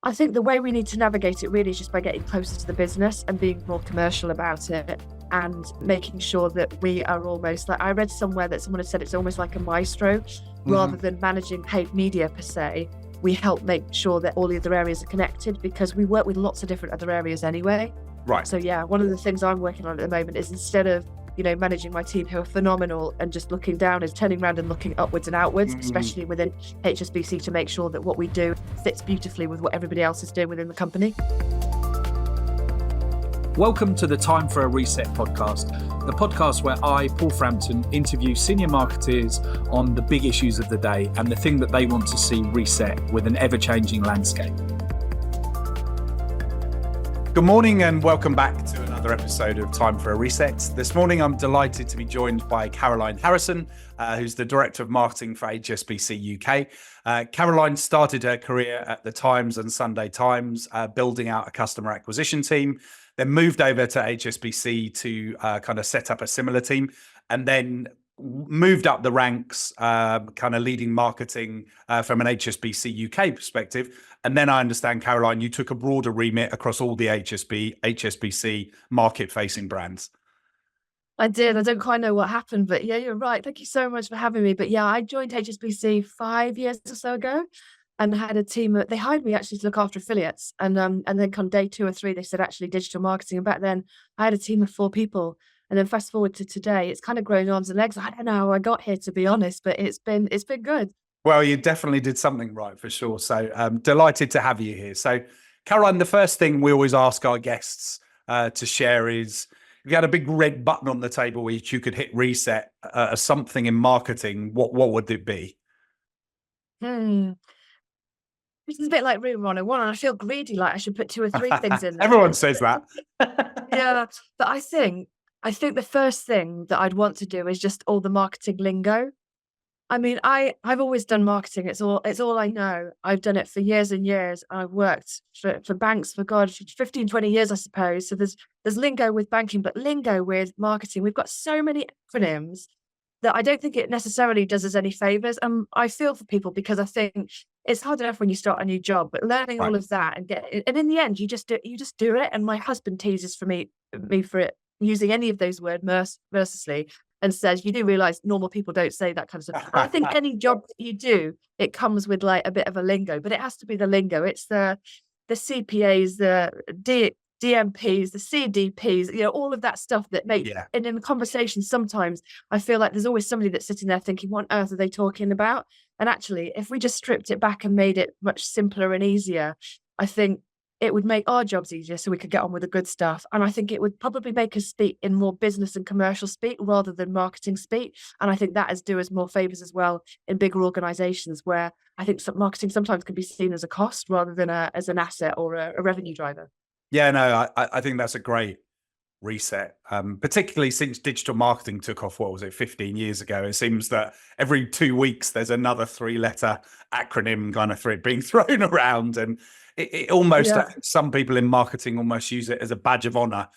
I think the way we need to navigate it really is just by getting closer to the business and being more commercial about it and making sure that we are almost like, I read somewhere that someone had said it's almost like a maestro, rather than managing paid media per se. We help make sure that all the other areas are connected because we work with lots of different other areas anyway. Right. So yeah, one of the things I'm working on at the moment is instead of, managing my team who are phenomenal and just looking down, is turning around and looking upwards and outwards, especially within HSBC, to make sure that what we do fits beautifully with what everybody else is doing within the company. Welcome to the Time for a Reset podcast, the podcast where I, Paul Frampton, interview senior marketers on the big issues of the day and the thing that they want to see reset with an ever-changing landscape. Good morning and welcome back to another episode of Time for a Reset. This morning I'm delighted to be joined by Caroline Harrison, who's the Director of Marketing for HSBC UK. Caroline started her career at the Times and Sunday Times, building out a customer acquisition team, then moved over to HSBC to kind of set up a similar team, and then moved up the ranks, kind of leading marketing from an HSBC UK perspective. And then I understand, Caroline, you took a broader remit across all the HSBC market-facing brands. I did. I don't quite know what happened, but yeah, you're right. Thank you so much for having me. But yeah, I joined HSBC 5 years or so ago and had a team. They hired me actually to look after affiliates. And then come day 2 or 3, they said, actually, digital marketing. And back then I had a team of 4 people. And then fast forward to today, it's kind of grown arms and legs. I don't know how I got here, to be honest, but it's been good. Well, you definitely did something right for sure. So delighted to have you here. So Caroline, the first thing we always ask our guests to share is, if you had a big red button on the table which you could hit reset something in marketing, what would it be? This is a bit like Room 101, and I feel greedy, like I should put 2 or 3 things in there. Everyone says that. Yeah, but I think the first thing that I'd want to do is just all the marketing lingo. I mean, I've always done marketing. It's all I know. I've done it for years and years. I've worked for banks for 15, 20 years, I suppose. So there's lingo with banking, but lingo with marketing. We've got so many acronyms that I don't think it necessarily does us any favors. I feel for people because I think it's hard enough when you start a new job, but learning all of that and in the end, you just do it. And my husband teases me for it, using any of those words mercilessly, and says, you do realize normal people don't say that kind of stuff. I think any job that you do, it comes with like a bit of a lingo, but it has to be the lingo. It's the CPAs, the DMPs, the CDPs, all of that stuff that make, and in the conversation, sometimes I feel like there's always somebody that's sitting there thinking, what on earth are they talking about? And actually, if we just stripped it back and made it much simpler and easier, I think it would make our jobs easier so we could get on with the good stuff. And I think it would probably make us speak in more business and commercial speak rather than marketing speak. And I think that is do us more favors as well in bigger organizations, where I think marketing sometimes can be seen as a cost rather than as an asset or a revenue driver. Yeah, no, I think that's a great reset, particularly since digital marketing took off, 15 years ago. It seems that every 2 weeks there's another 3-letter acronym kind of being thrown around, and it almost, I think some people in marketing almost use it as a badge of honor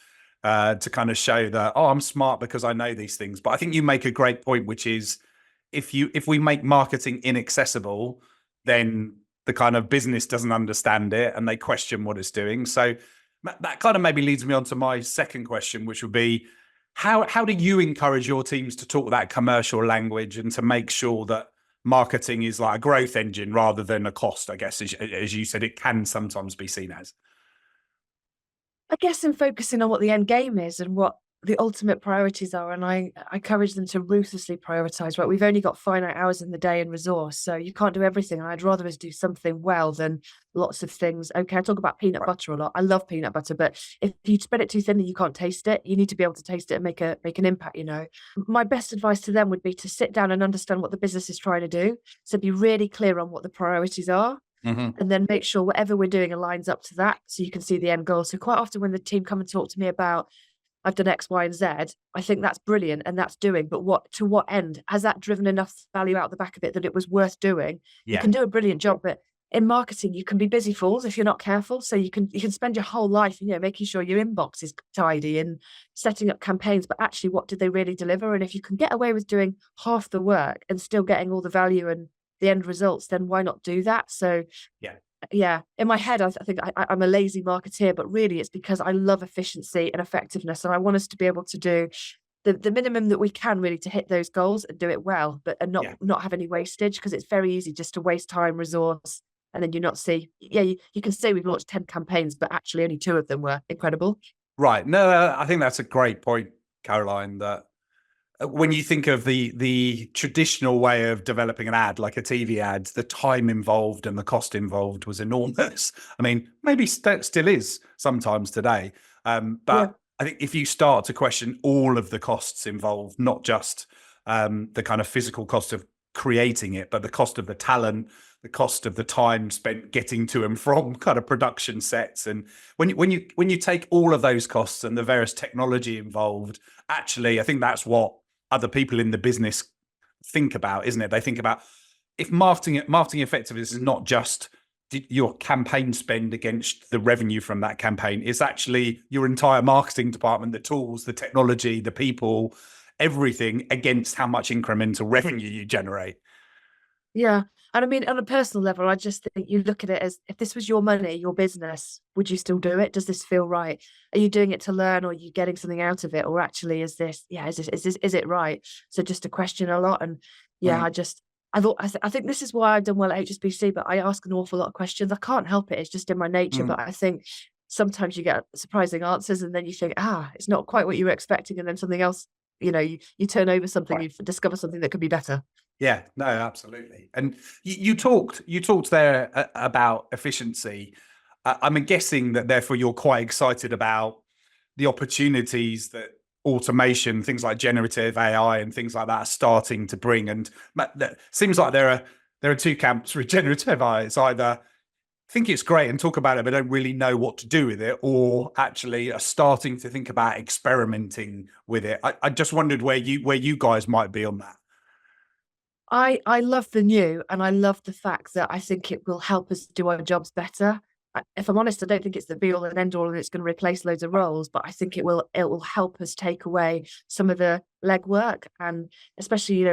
to kind of show that, I'm smart because I know these things. But I think you make a great point, which is if we make marketing inaccessible, then the kind of business doesn't understand it and they question what it's doing. So that kind of maybe leads me on to my second question, which would be, how do you encourage your teams to talk that commercial language and to make sure that marketing is like a growth engine rather than a cost, I guess, as you said, it can sometimes be seen as? I guess in focusing on what the end game is and what the ultimate priorities are, and I encourage them to ruthlessly prioritize, right? We've only got finite hours in the day and resource, so you can't do everything. And I'd rather us do something well than lots of things. Okay, I talk about peanut butter a lot. I love peanut butter, but if you spread it too thinly, you can't taste it. You need to be able to taste it and make an impact, My best advice to them would be to sit down and understand what the business is trying to do. So be really clear on what the priorities are. And then make sure whatever we're doing aligns up to that so you can see the end goal. So quite often when the team come and talk to me about, I've done X, Y, and Z, I think that's brilliant and that's doing, but to what end? Has that driven enough value out the back of it that it was worth doing? You can do a brilliant job, but in marketing, you can be busy fools if you're not careful. So you can spend your whole life, making sure your inbox is tidy and setting up campaigns, but actually what did they really deliver? And if you can get away with doing half the work and still getting all the value and the end results, then why not do that? So yeah, in my head, I think I'm a lazy marketeer, but really it's because I love efficiency and effectiveness, and I want us to be able to do the minimum that we can really to hit those goals and do it well, but and Yeah. not have any wastage, because it's very easy just to waste time, resource, and then you not see. Yeah, you can say we've launched 10 campaigns, but actually only 2 of them were incredible. Right. No, I think that's a great point, Caroline, that when you think of the traditional way of developing an ad, like a TV ad, the time involved and the cost involved was enormous. I mean, maybe still is sometimes today. But Yeah. I think if you start to question all of the costs involved, not just the kind of physical cost of creating it, but the cost of the talent, the cost of the time spent getting to and from kind of production sets, and when you take all of those costs and the various technology involved, actually, I think that's what other people in the business think about, isn't it? They think about, if marketing effectiveness is not just your campaign spend against the revenue from that campaign, it's actually your entire marketing department, the tools, the technology, the people, everything against how much incremental revenue you generate. Yeah. And I mean, on a personal level, I just think you look at it as, if this was your money, your business, would you still do it? Does this feel right? Are you doing it to learn, or are you getting something out of it? Or actually, is it right? So just a question a lot. And yeah, I think this is why I've done well at HSBC, but I ask an awful lot of questions. I can't help it. It's just in my nature. But I think sometimes you get surprising answers, and then you think, it's not quite what you were expecting. And then something else, you turn over something, you discover something that could be better. Yeah, no, absolutely. And you talked there about efficiency. I'm guessing that therefore you're quite excited about the opportunities that automation, things like generative AI and things like that are starting to bring. And that seems like there are 2 camps with generative AI. It's either think it's great and talk about it, but don't really know what to do with it, or actually are starting to think about experimenting with it. I just wondered where you guys might be on that. I love the new, and I love the fact that I think it will help us do our jobs better. If I'm honest, I don't think it's the be all and end all, and it's going to replace loads of roles, but I think it will help us take away some of the legwork, and especially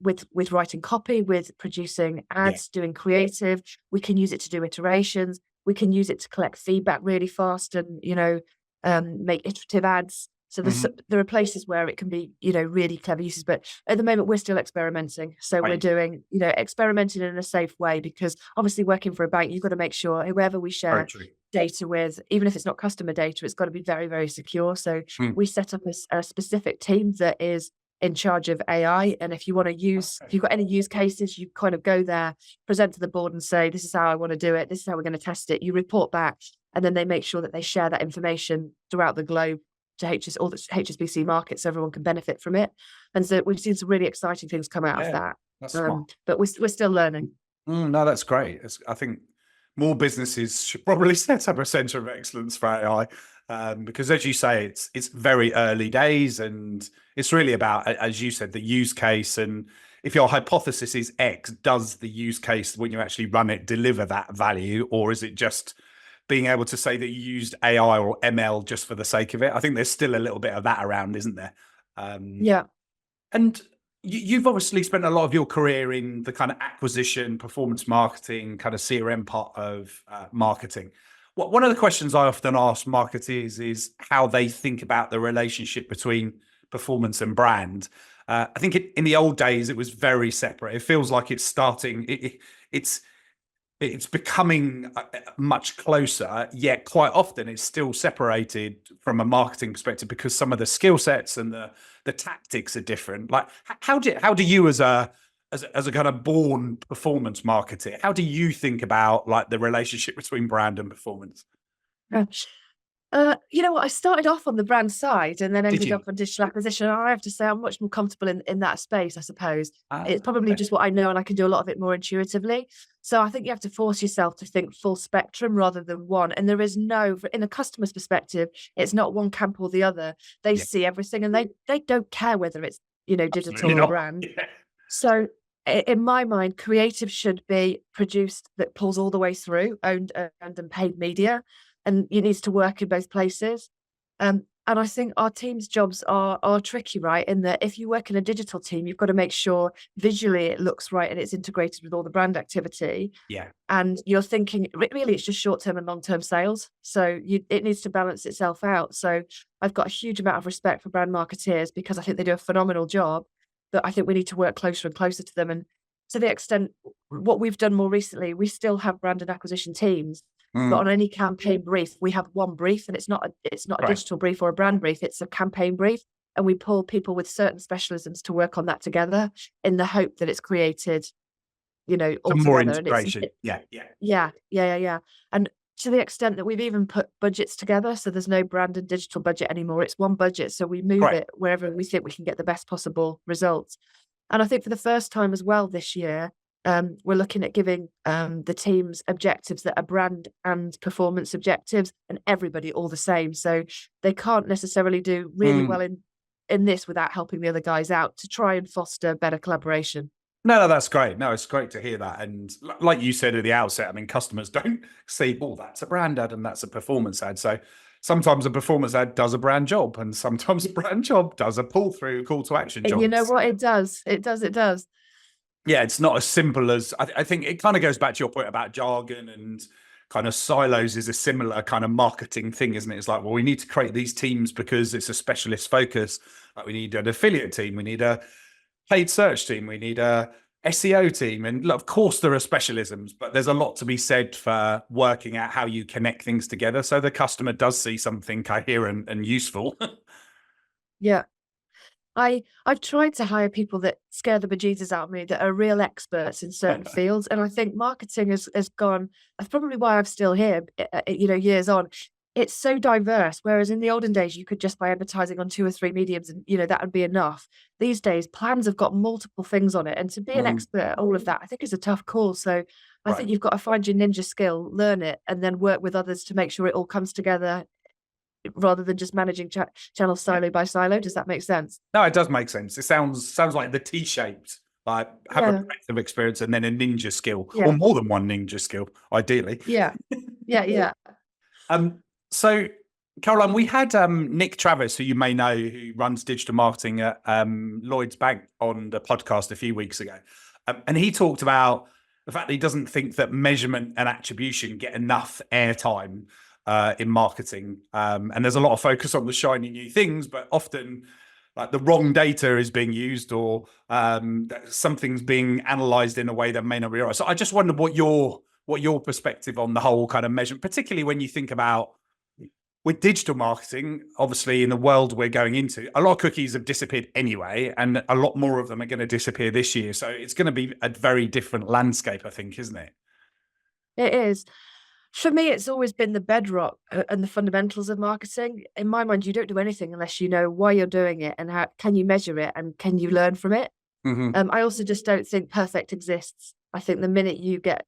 with writing copy, with producing ads, doing creative. We can use it to do iterations. We can use it to collect feedback really fast, and make iterative ads. So there are places where it can be, really clever uses, but at the moment we're still experimenting. So we're doing, experimenting in a safe way, because obviously working for a bank, you've got to make sure whoever we share data with, even if it's not customer data, it's got to be very, very secure. So we set up a specific team that is in charge of AI. And if you want to if you've got any use cases, you kind of go there, present to the board and say, this is how I want to do it. This is how we're going to test it. You report back, and then they make sure that they share that information throughout the globe to all the HSBC markets, so everyone can benefit from it. And so we've seen some really exciting things come out of that. That's smart. But we're still learning. No, that's great. I think more businesses should probably set up a centre of excellence for AI, because, as you say, it's very early days, and it's really about, as you said, the use case. And if your hypothesis is X, does the use case, when you actually run it, deliver that value, or is it just being able to say that you used AI or ML just for the sake of it? I think there's still a little bit of that around, isn't there? Yeah. And you've obviously spent a lot of your career in the kind of acquisition, performance marketing, kind of CRM part of marketing. One of the questions I often ask marketers is how they think about the relationship between performance and brand. I think in the old days, it was very separate. It feels like it's starting, it's becoming much closer, yet quite often it's still separated from a marketing perspective, because some of the skill sets and the tactics are different. Like, how do you, as a kind of born performance marketer, how do you think about like the relationship between brand and performance? You know what? I started off on the brand side and then ended up on digital acquisition. I have to say I'm much more comfortable in that space, I suppose. It's probably just what I know, and I can do a lot of it more intuitively. So I think you have to force yourself to think full spectrum rather than one. And there is in a customer's perspective, it's not one camp or the other. They see everything, and they don't care whether it's, digital or brand. Yeah. So in my mind, creative should be produced that pulls all the way through, owned and paid media. And it needs to work in both places. And And I think our team's jobs are tricky, right? In that if you work in a digital team, you've got to make sure visually it looks right and it's integrated with all the brand activity. Yeah. And you're thinking, really, it's just short-term and long-term sales. So it needs to balance itself out. So I've got a huge amount of respect for brand marketeers because I think they do a phenomenal job, but I think we need to work closer and closer to them. And to the extent, what we've done more recently, we still have brand and acquisition teams. But on any campaign brief, we have one brief, and it's not a digital brief or a brand brief, it's a campaign brief. And we pull people with certain specialisms to work on that together in the hope that it's created, all Some more together. integration. Yeah. And to the extent that we've even put budgets together, so there's no brand and digital budget anymore. It's one budget. So we move it wherever we think we can get the best possible results. And I think for the first time as well this year, we're looking at giving the teams objectives that are brand and performance objectives, and everybody all the same. So they can't necessarily do really well in this without helping the other guys out to try and foster better collaboration. No, that's great. No, it's great to hear that. And like you said at the outset, I mean, customers don't see, oh, that's a brand ad and that's a performance ad. So sometimes a performance ad does a brand job, and sometimes a brand job does a pull through call to action job. You know what? It does. Yeah, it's not as simple as I think it kind of goes back to your point about jargon and kind of silos is a similar kind of marketing thing, isn't it? It's like, well, we need to create these teams because it's a specialist focus. Like we need an affiliate team, we need a paid search team, we need a SEO team. And of course there are specialisms, but there's a lot to be said for working out how you connect things together so the customer does see something coherent and useful. Yeah. I've tried to hire people that scare the bejesus out of me, that are real experts in certain fields. And I think marketing has gone, that's probably why I'm still here, years on. It's so diverse. Whereas in the olden days, you could just buy advertising on 2 or 3 mediums and, that would be enough. These days, plans have got multiple things on it. And to be an expert at all of that, I think is a tough call. So I think you've got to find your ninja skill, learn it, and then work with others to make sure it all comes together, rather than just managing channel silo by silo. Does that make sense? No, it does make sense. It sounds like the T-shaped, like have a breadth of experience and then a ninja skill, or more than one ninja skill, ideally. Yeah. So Caroline, we had Nick Travis, who you may know, who runs digital marketing at Lloyds Bank, on the podcast a few weeks ago. And he talked about the fact that he doesn't think that measurement and attribution get enough airtime in marketing. And there's a lot of focus on the shiny new things, but often like the wrong data is being used, or something's being analyzed in a way that may not be right. So I just wondered what your perspective on the whole kind of measurement, particularly when you think about with digital marketing, obviously in the world we're going into, a lot of cookies have disappeared anyway, and a lot more of them are going to disappear this year. So it's going to be a very different landscape, I think, isn't it? It is. For me, it's always been the bedrock and the fundamentals of marketing. In my mind, you don't do anything unless you know why you're doing it and how can you measure it and can you learn from it. I also just don't think perfect exists. I think the minute you get,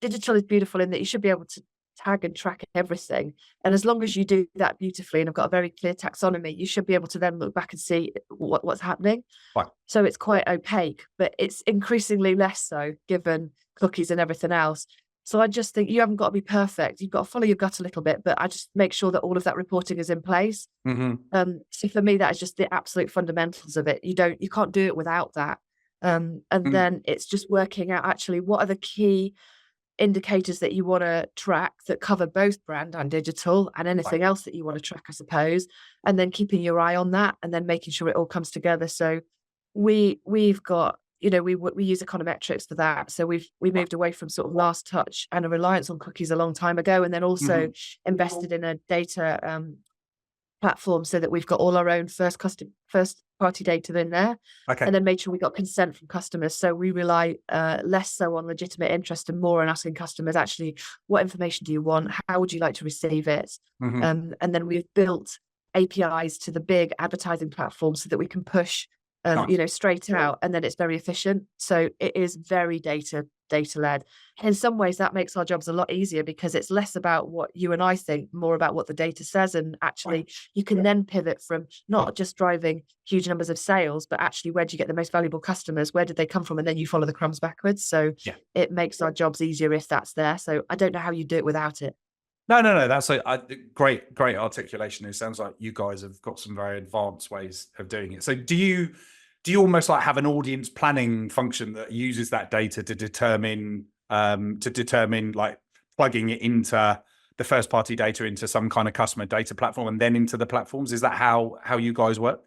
digital is beautiful in that you should be able to tag and track everything. And as long as you do that beautifully and have got a very clear taxonomy, you should be able to then look back and see what's happening. Right. So it's quite opaque, but it's increasingly less so given cookies and everything else. So I just think you haven't got to be perfect. You've got to follow your gut a little bit, but I just make sure that all of that reporting is in place. So for me, that is just the absolute fundamentals of it. You can't do it without that. And then it's just working out actually what are the key indicators that you want to track that cover both brand and digital, and anything else that you want to track, I suppose, and then keeping your eye on that and then making sure it all comes together. So we've got, we use econometrics for that. So we moved away from sort of last touch and a reliance on cookies a long time ago, and then also invested in a data platform so that we've got all our own first party data in there, and then made sure we got consent from customers. So we rely less so on legitimate interest and more on asking customers, actually, what information do you want? How would you like to receive it? And then we've built APIs to the big advertising platforms so that we can push straight out, and then it's very efficient. So it is very data led. In some ways that makes our jobs a lot easier because it's less about what you and I think, more about what the data says. And actually you can then pivot from not just driving huge numbers of sales, but actually where do you get the most valuable customers? Where did they come from? And then you follow the crumbs backwards. So it makes our jobs easier if that's there. So I don't know how you do it without it. No. That's a great articulation. It sounds like you guys have got some very advanced ways of doing it. So do you almost like have an audience planning function that uses that data to determine like plugging it into the first party data into some kind of customer data platform and then into the platforms? Is that how you guys work?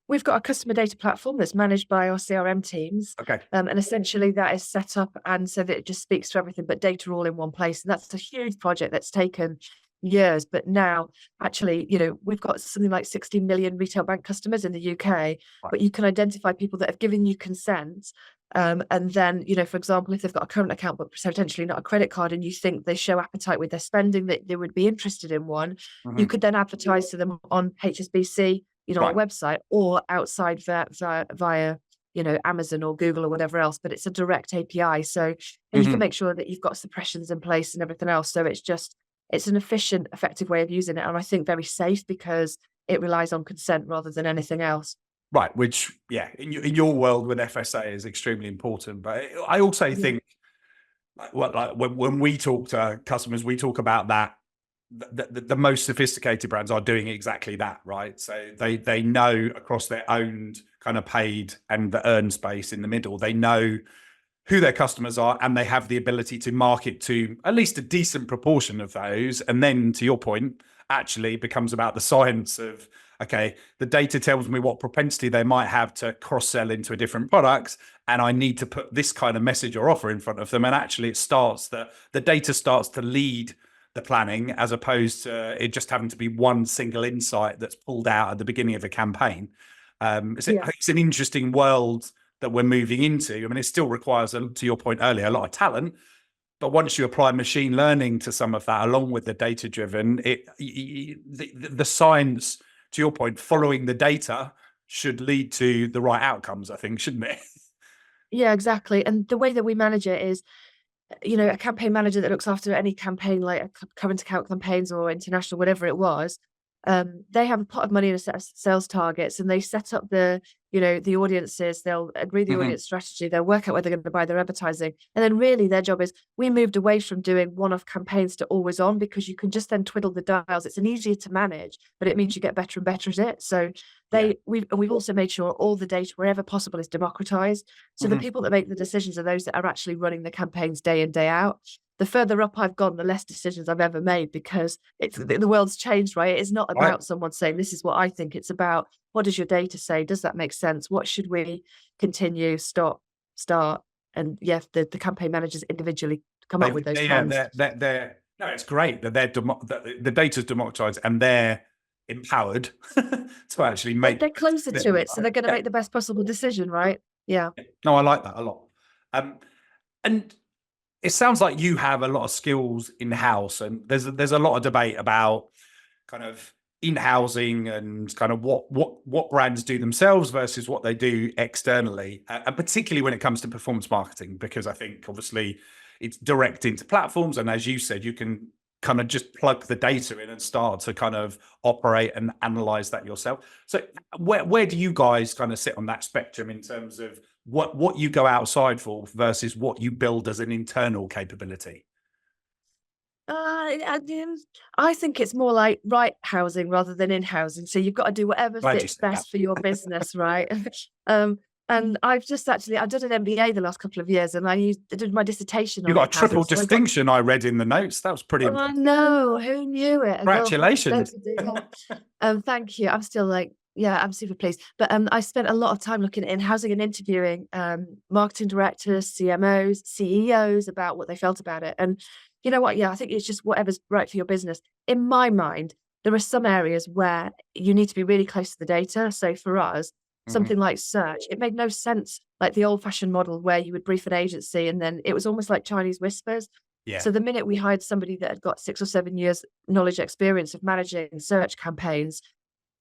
We've got a customer data platform that's managed by our CRM teams. Okay. And essentially that is set up and so that it just speaks to everything, but data all in one place. And that's a huge project that's taken years. But now, actually, we've got something like 60 million retail bank customers in the UK, right. But you can identify people that have given you consent. And then, for example, if they've got a current account, but potentially not a credit card, and you think they show appetite with their spending, that they would be interested in one, you could then advertise to them on HSBC, right. our website, or outside via Amazon or Google or whatever else, but it's a direct API. So and you can make sure that you've got suppressions in place and everything else. So it's an efficient, effective way of using it. And I think very safe because it relies on consent rather than anything else. Right. Which, in your world with FSA is extremely important. But I also think when we talk to customers, we talk about that the most sophisticated brands are doing exactly that, right? So they know across their own kind of paid and the earned space in the middle, they know who their customers are, and they have the ability to market to at least a decent proportion of those. And then, to your point, actually becomes about the science of, okay, the data tells me what propensity they might have to cross-sell into a different products, and I need to put this kind of message or offer in front of them. And actually the data starts to lead the planning, as opposed to it just having to be one single insight that's pulled out at the beginning of a campaign. It's an interesting world that we're moving into. I mean, it still requires, to your point earlier, a lot of talent. But once you apply machine learning to some of that, along with the data-driven, the science, to your point, following the data should lead to the right outcomes, I think, shouldn't it? Yeah, exactly. And the way that we manage it is, a campaign manager that looks after any campaign, like current account campaigns or international, whatever it was, they have a pot of money and a set of sales targets, and they set up the audiences. They'll agree the audience strategy. They'll work out where they're going to buy their advertising. And then really their job is, we moved away from doing one-off campaigns to always on, because you can just then twiddle the dials. It's an easier to manage, but it means you get better and better at it. So we've also made sure all the data, wherever possible, is democratized. So the people that make the decisions are those that are actually running the campaigns day in, day out. The further up I've gone, the less decisions I've ever made, because the world's changed, right? It's not about someone saying, this is what I think. It's about, what does your data say? Does that make sense? What should we continue, stop, start? And the campaign managers individually come up with those plans. No, it's great that the data's democratized and they're empowered to actually make. They're closer to it, so they're going to make the best possible decision, right? Yeah. No, I like that a lot. And it sounds like you have a lot of skills in-house, and there's a lot of debate about kind of in-housing and kind of what brands do themselves versus what they do externally, and particularly when it comes to performance marketing, because I think obviously it's direct into platforms, and as you said, you can kind of just plug the data in and start to kind of operate and analyze that yourself. So where do you guys kind of sit on that spectrum in terms of what you go outside for versus what you build as an internal capability? I think it's more like right housing rather than in housing. So you've got to do whatever fits best for your business, right? And I've done an MBA the last couple of years, and I did my dissertation. You got a triple distinction, I read in the notes. That was pretty. I know, who knew it? Congratulations. Thank you. I'm still I'm super pleased. But I spent a lot of time looking at in-housing and interviewing marketing directors, CMOs, CEOs about what they felt about it. And you know what? Yeah, I think it's just whatever's right for your business. In my mind, there are some areas where you need to be really close to the data. So for us, something like search, it made no sense, like the old-fashioned model where you would brief an agency and then it was almost like Chinese whispers. Yeah. So the minute we hired somebody that had got 6 or 7 years knowledge experience of managing search campaigns,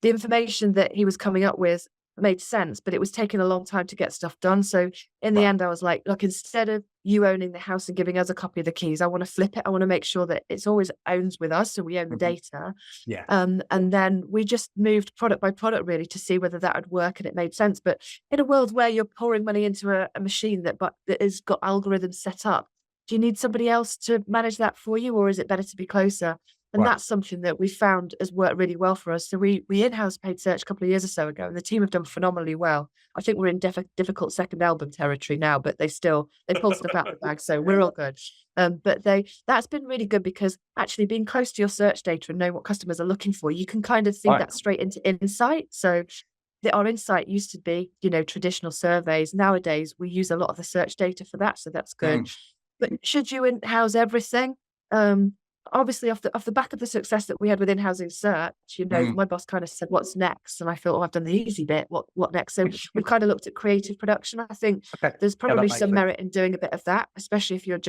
the information that he was coming up with made sense, but it was taking a long time to get stuff done. So in the end, I was like, look, instead of you owning the house and giving us a copy of the keys, I want to flip it. I want to make sure that it's always owned with us, so we own the data. Yeah. And then we just moved product by product really to see whether that would work, and it made sense. But in a world where you're pouring money into a machine that has got algorithms set up, do you need somebody else to manage that for you, or is it better to be closer? And Right. that's something that we found has worked really well for us. So we in-house paid search a couple of years or so ago, and the team have done phenomenally well. I think we're in difficult second album territory now, but they pull stuff out of the bag, so we're all good. But that's been really good, because actually being close to your search data and knowing what customers are looking for, you can kind of feed Right. that straight into insight. So our insight used to be, traditional surveys. Nowadays, we use a lot of the search data for that, so that's good. But should you in-house everything? Obviously, off the back of the success that we had with in-housing search, my boss kind of said, "What's next?" And I thought, "Oh, I've done the easy bit. What next?" So we've kind of looked at creative production. I think Okay. there's Yeah, that probably makes some sense. merit in doing a bit of that, especially if you're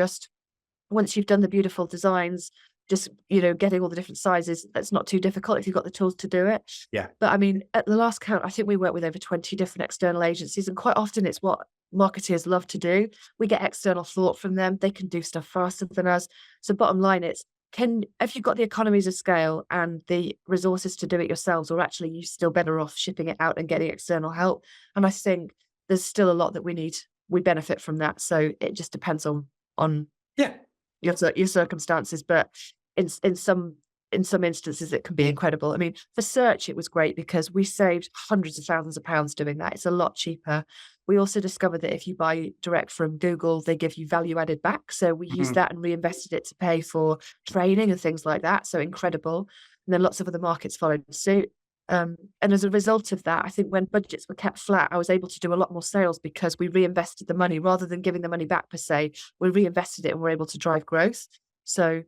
once you've done the beautiful designs, just getting all the different sizes. That's not too difficult if you've got the tools to do it. Yeah. But I mean, at the last count, I think we work with over 20 different external agencies, and quite often it's what marketeers love to do. We get external thought from them. They can do stuff faster than us. So bottom line, if you've got the economies of scale and the resources to do it yourselves, or actually you're still better off shipping it out and getting external help. And I think there's still a lot that we benefit from that. So it just depends on Yeah. your circumstances, but in some instances it can be incredible. I mean, for search it was great because we saved hundreds of thousands of pounds doing that. It's a lot cheaper. We also discovered that if you buy direct from Google, they give you value added back. So we used that and reinvested it to pay for training and things like that. So incredible. And then lots of other markets followed suit. And as a result of that, I think when budgets were kept flat, I was able to do a lot more sales because we reinvested the money rather than giving the money back per se. We reinvested it and we're able to drive growth. So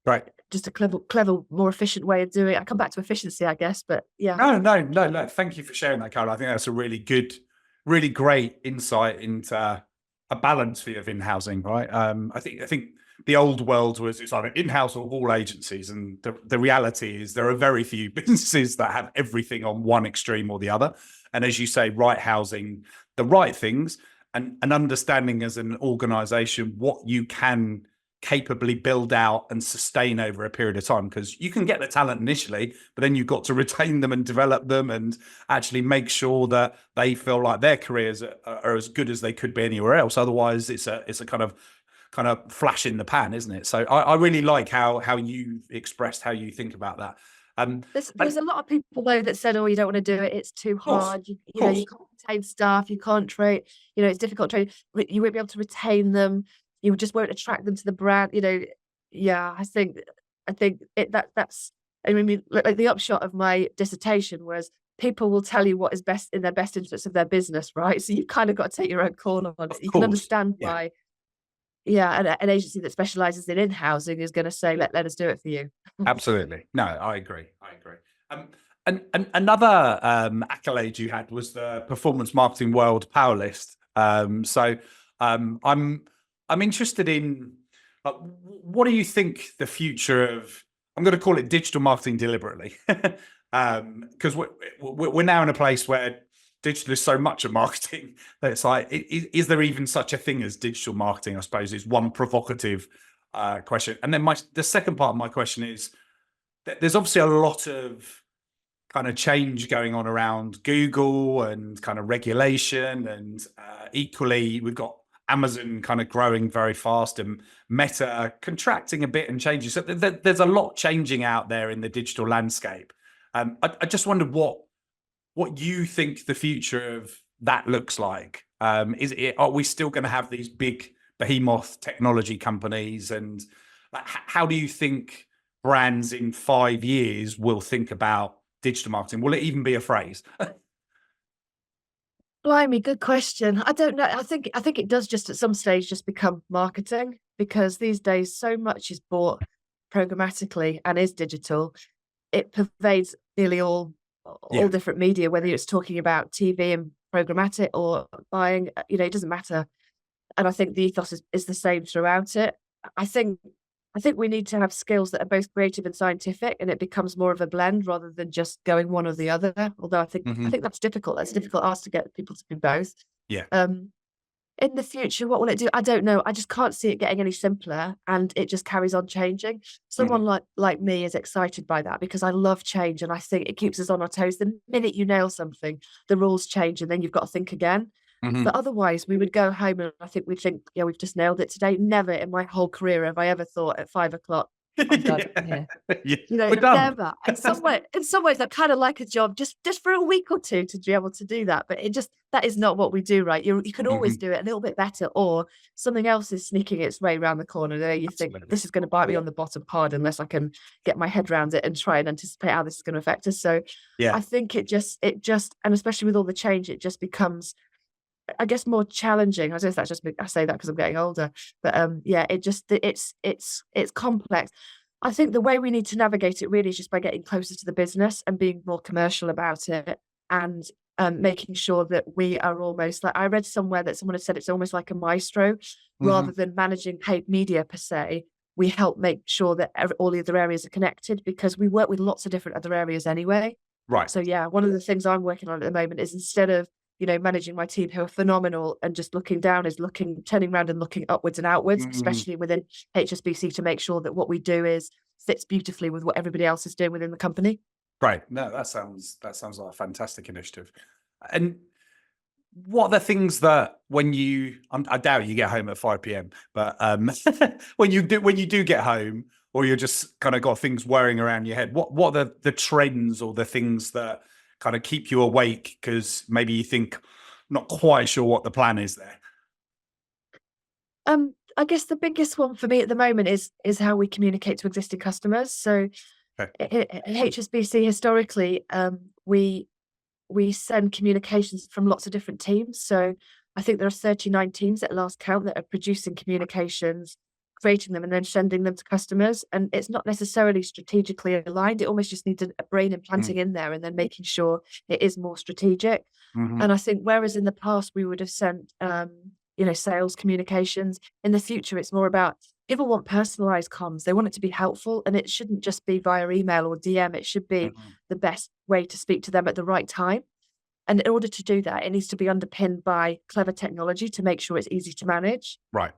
Right. just a clever, more efficient way of doing it. I come back to efficiency, I guess, but yeah. No. Thank you for sharing that, Carol. I think that's a really good, really great insight into a balance of in-housing, right? I think the old world was it's either in-house or all agencies, and the reality is there are very few businesses that have everything on one extreme or the other. And as you say, right housing the right things and understanding as an organization what you can capably build out and sustain over a period of time, because you can get the talent initially, but then you've got to retain them and develop them and actually make sure that they feel like their careers are as good as they could be anywhere else. Otherwise it's a kind of flash in the pan, isn't it? So I really like how you expressed how you think think about that. There's a lot of people though that said, "Oh, you don't want to do it. It's too hard. You can't retain staff. You can't train. It's difficult to train. You won't be able to retain them. You just won't attract them to the brand." Yeah, I think that's. I mean, like the upshot of my dissertation was people will tell you what is best in their best interest of their business, right? So you've kind of got to take your own corner on it. You can understand why. Yeah, an agency that specializes in in-housing is going to say, let us do it for you. Absolutely. No, I agree. And another accolade you had was the Performance Marketing World Power List. So I'm interested in what do you think the future of, I'm going to call it digital marketing deliberately, because we're now in a place where digital is so much of marketing that it's like, is there even such a thing as digital marketing? I suppose is one provocative question. And then the second part of my question is that there's obviously a lot of kind of change going on around Google and kind of regulation, and equally we've got Amazon kind of growing very fast and Meta contracting a bit and changing. So there's a lot changing out there in the digital landscape. I just wondered what you think the future of that looks like. Are we still going to have these big behemoth technology companies, and how do you think brands in 5 years will think about digital marketing? Will it even be a phrase? Blimey, good question. I don't know. I think it does just at some stage just become marketing, because these days so much is bought programmatically and is digital. It pervades nearly all different media, whether it's talking about TV and programmatic or buying, it doesn't matter. And I think the ethos is the same throughout it. I think we need to have skills that are both creative and scientific, and it becomes more of a blend rather than just going one or the other. Although I think that's difficult. That's difficult ask to get people to do both. Yeah. In the future, what will it do? I don't know. I just can't see it getting any simpler, and it just carries on changing. Someone like me is excited by that because I love change, and I think it keeps us on our toes. The minute you nail something, the rules change, and then you've got to think again. But otherwise, we would go home and I think we'd think, yeah, we've just nailed it today. Never in my whole career have I ever thought at 5 o'clock, I'm done here. Yeah, You know, we're done. never. In some ways, I kind of like a job just for a week or two to be able to do that. But that is not what we do, right? You can always do it a little bit better, or something else is sneaking its way around the corner. There, you think this is going to bite me on the bottom part unless I can get my head around it and try and anticipate how this is going to affect us. So Yeah. I think it just, and especially with all the change, it just becomes, I guess, more challenging. I don't know if that's just me, I say that because I'm getting older, but yeah, it's complex. I think the way we need to navigate it really is just by getting closer to the business and being more commercial about it, and making sure that we are almost like, I read somewhere that someone had said it's almost like a maestro, rather than managing paid media per se. We help make sure that all the other areas are connected, because we work with lots of different other areas anyway. Right. So yeah, one of the things I'm working on at the moment is, instead of, you know, managing my team who are phenomenal and just looking down, is turning around and looking upwards and outwards, especially within HSBC, to make sure that what we do fits beautifully with what everybody else is doing within the company. Right. No, that sounds like a fantastic initiative. And what are the things that I doubt you get home at 5 p.m, but when you do get home, or you're just kind of got things whirring around your head, what are the trends or the things that kind of keep you awake, because maybe you think not quite sure what the plan is there? I guess the biggest one for me at the moment is how we communicate to existing customers. So at HSBC historically, we send communications from lots of different teams. So I think there are 39 teams at last count that are producing communications, creating them, and then sending them to customers. And it's not necessarily strategically aligned. It almost just needs a brain implanting in there, and then making sure it is more strategic. And I think whereas in the past we would have sent, you know, sales communications, in the future it's more about, people want personalized comms. They want it to be helpful, and it shouldn't just be via email or DM. It should be the best way to speak to them at the right time. And in order to do that, it needs to be underpinned by clever technology to make sure it's easy to manage. Right.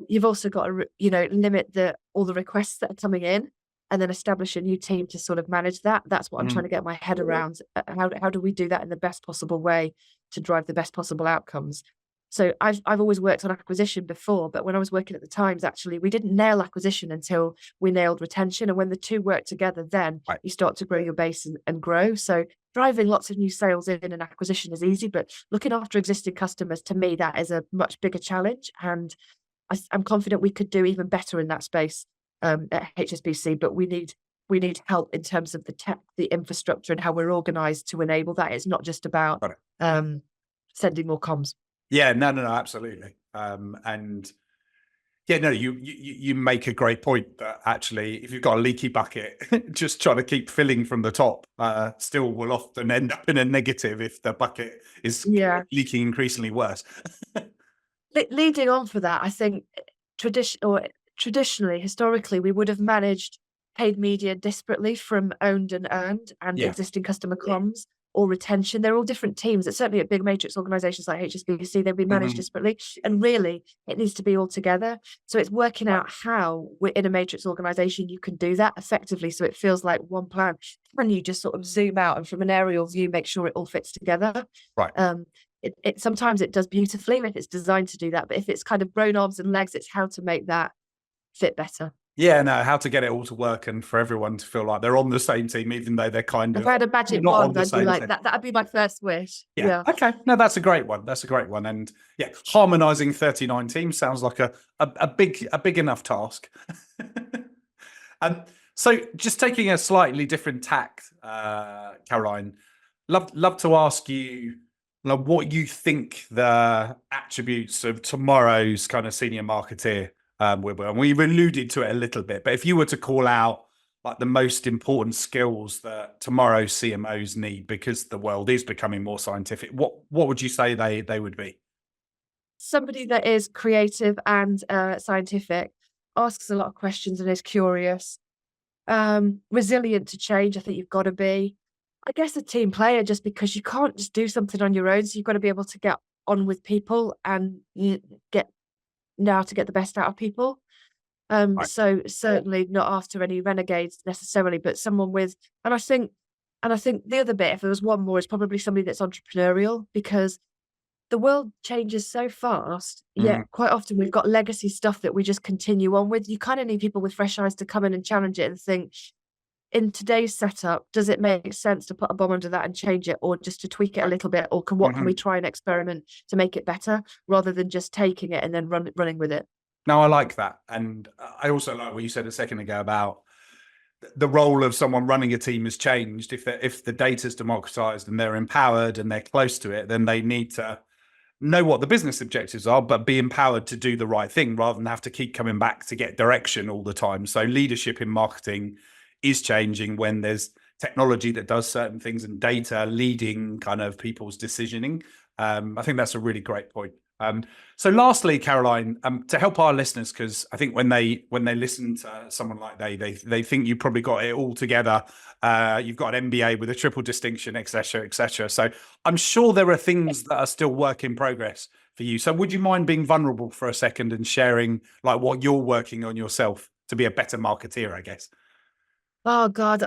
You've also got to, you know, limit all the requests that are coming in, and then establish a new team to sort of manage that. That's what I'm trying to get my head around. How do we do that in the best possible way to drive the best possible outcomes? So I've always worked on acquisition before, but when I was working at the Times, actually, we didn't nail acquisition until we nailed retention. And when the two work together, then you start to grow your base and grow. So driving lots of new sales in an acquisition is easy, but looking after existing customers, to me, that is a much bigger challenge. And I'm confident we could do even better in that space at HSBC, but we need help in terms of the tech, the infrastructure, and how we're organized to enable that. It's not just about sending more comms. Yeah, no, absolutely. And yeah, no, you make a great point that actually, if you've got a leaky bucket, just trying to keep filling from the top still will often end up in a negative if the bucket is leaking increasingly worse. Leading on for that, I think traditionally, historically, we would have managed paid media disparately from owned and earned and existing customer comms or retention. They're all different teams. It's certainly at big matrix organizations like HSBC, they've been managed disparately, and really it needs to be all together. So it's working out how in a matrix organization you can do that effectively, so it feels like one plan. When you just sort of zoom out and from an aerial view make sure it all fits together. Right. It sometimes it does beautifully if it's designed to do that, but if it's kind of grown arms and legs, it's how to make that fit better. Yeah, no, how to get it all to work and for everyone to feel like they're on the same team, even though they're kind of. If I had a magic wand, I'd be like that. That'd be my first wish. Yeah. Okay. No, that's a great one. That's a great one. And yeah, harmonizing 39 teams sounds like a big enough task. So just taking a slightly different tack, Caroline, love to ask you what you think the attributes of tomorrow's kind of senior marketeer will be. And we've alluded to it a little bit, but if you were to call out like the most important skills that tomorrow's CMOs need, because the world is becoming more scientific, what would you say they would be? Somebody that is creative and scientific, asks a lot of questions and is curious, resilient to change. I think you've got to be, I guess, a team player, just because you can't just do something on your own. So you've got to be able to get on with people and get the best out of people. Right. So certainly not after any renegades necessarily, but someone with, and I think the other bit, if there was one more, is probably somebody that's entrepreneurial, because the world changes so fast, yet quite often we've got legacy stuff that we just continue on with. You kind of need people with fresh eyes to come in and challenge it and think, in today's setup, does it make sense to put a bomb under that and change it, or just to tweak it a little bit, or what can we try and experiment to make it better, rather than just taking it and then running with it? No, I like that. And I also like what you said a second ago about the role of someone running a team has changed. If the data's democratized and they're empowered and they're close to it, then they need to know what the business objectives are, but be empowered to do the right thing rather than have to keep coming back to get direction all the time. So leadership in marketing is changing when there's technology that does certain things and data leading kind of people's decisioning. I think that's a really great point. So lastly, Caroline, to help our listeners, because I think when they listen to someone like they think you probably got it all together. You've got an MBA with a triple distinction, et cetera, et cetera. So I'm sure there are things that are still work in progress for you. So would you mind being vulnerable for a second and sharing like what you're working on yourself to be a better marketeer, I guess? Oh God,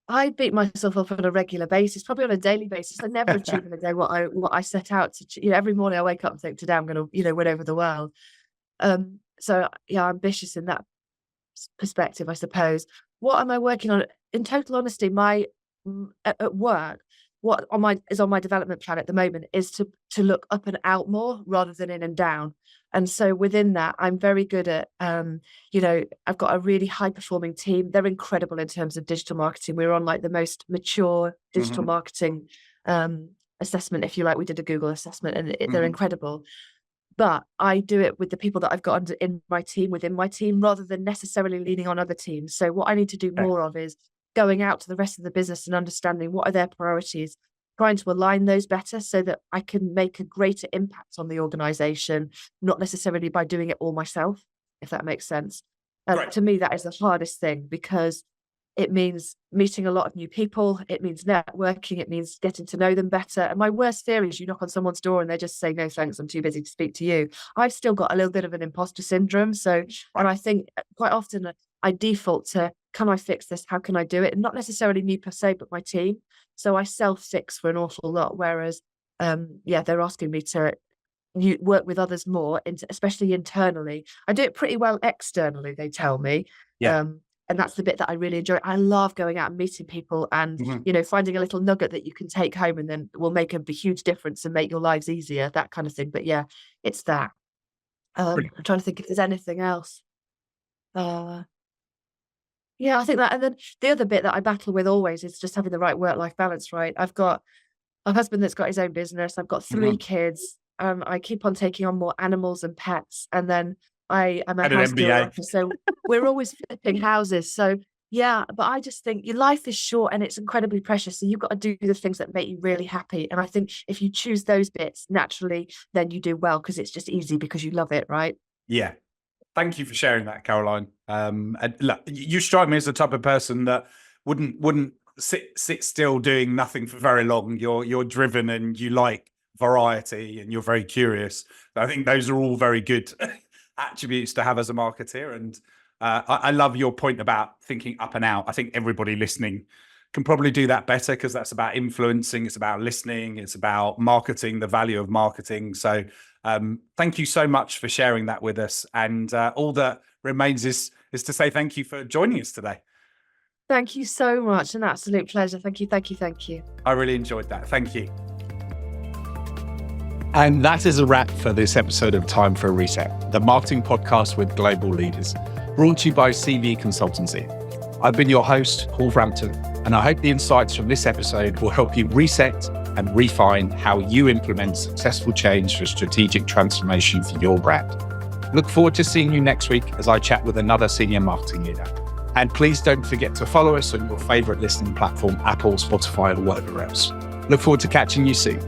I beat myself up on a regular basis, probably on a daily basis. I never achieve in a day what I set out to. Every morning I wake up and think, today I'm going to, win over the world. So yeah, ambitious in that perspective, I suppose. What am I working on? In total honesty, my at work, what is on my development plan at the moment is to look up and out more rather than in and down. And so within that, I'm very good at, I've got a really high performing team. They're incredible in terms of digital marketing. We're on like the most mature digital marketing assessment, if you like. We did a Google assessment and they're incredible. But I do it with the people that I've got within my team, rather than necessarily leaning on other teams. So what I need to do more of is going out to the rest of the business and understanding what are their priorities, trying to align those better so that I can make a greater impact on the organization, not necessarily by doing it all myself, if that makes sense. To me, that is the hardest thing, because it means meeting a lot of new people. It means networking. It means getting to know them better. And my worst fear is you knock on someone's door and they just say, no, thanks, I'm too busy to speak to you. I've still got a little bit of an imposter syndrome. So, and I think quite often I default to, can I fix this? How can I do it? And not necessarily me per se, but my team. So I self-fix for an awful lot. Whereas, they're asking me to work with others more, especially internally. I do it pretty well externally, they tell me. And that's the bit that I really enjoy. I love going out and meeting people and, finding a little nugget that you can take home and then will make a huge difference and make your lives easier, that kind of thing. But yeah, it's that. I'm trying to think if there's anything else. Yeah, I think that. And then the other bit that I battle with always is just having the right work-life balance, right? I've got a husband that's got his own business. I've got 3 kids. I keep on taking on more animals and pets. And then I'm a house director, so we're always flipping houses. So yeah, but I just think your life is short and it's incredibly precious. So you've got to do the things that make you really happy. And I think if you choose those bits naturally, then you do well, because it's just easy because you love it, right? Yeah. Thank you for sharing that, Caroline. And look, you strike me as the type of person that wouldn't sit still doing nothing for very long. You're driven and you like variety and you're very curious. I think those are all very good attributes to have as a marketeer. And I love your point about thinking up and out. I think everybody listening can probably do that better, because that's about influencing. It's about listening. It's about marketing, the value of marketing. So thank you so much for sharing that with us. And all that remains is to say thank you for joining us today. Thank you so much. An absolute pleasure. Thank you. Thank you. Thank you. I really enjoyed that. Thank you. And that is a wrap for this episode of Time for a Reset, the marketing podcast with global leaders, brought to you by CvE Consultancy. I've been your host, Paul Frampton, and I hope the insights from this episode will help you reset and refine how you implement successful change for strategic transformation for your brand. Look forward to seeing you next week as I chat with another senior marketing leader. And please don't forget to follow us on your favorite listening platform, Apple, Spotify, or whatever else. Look forward to catching you soon.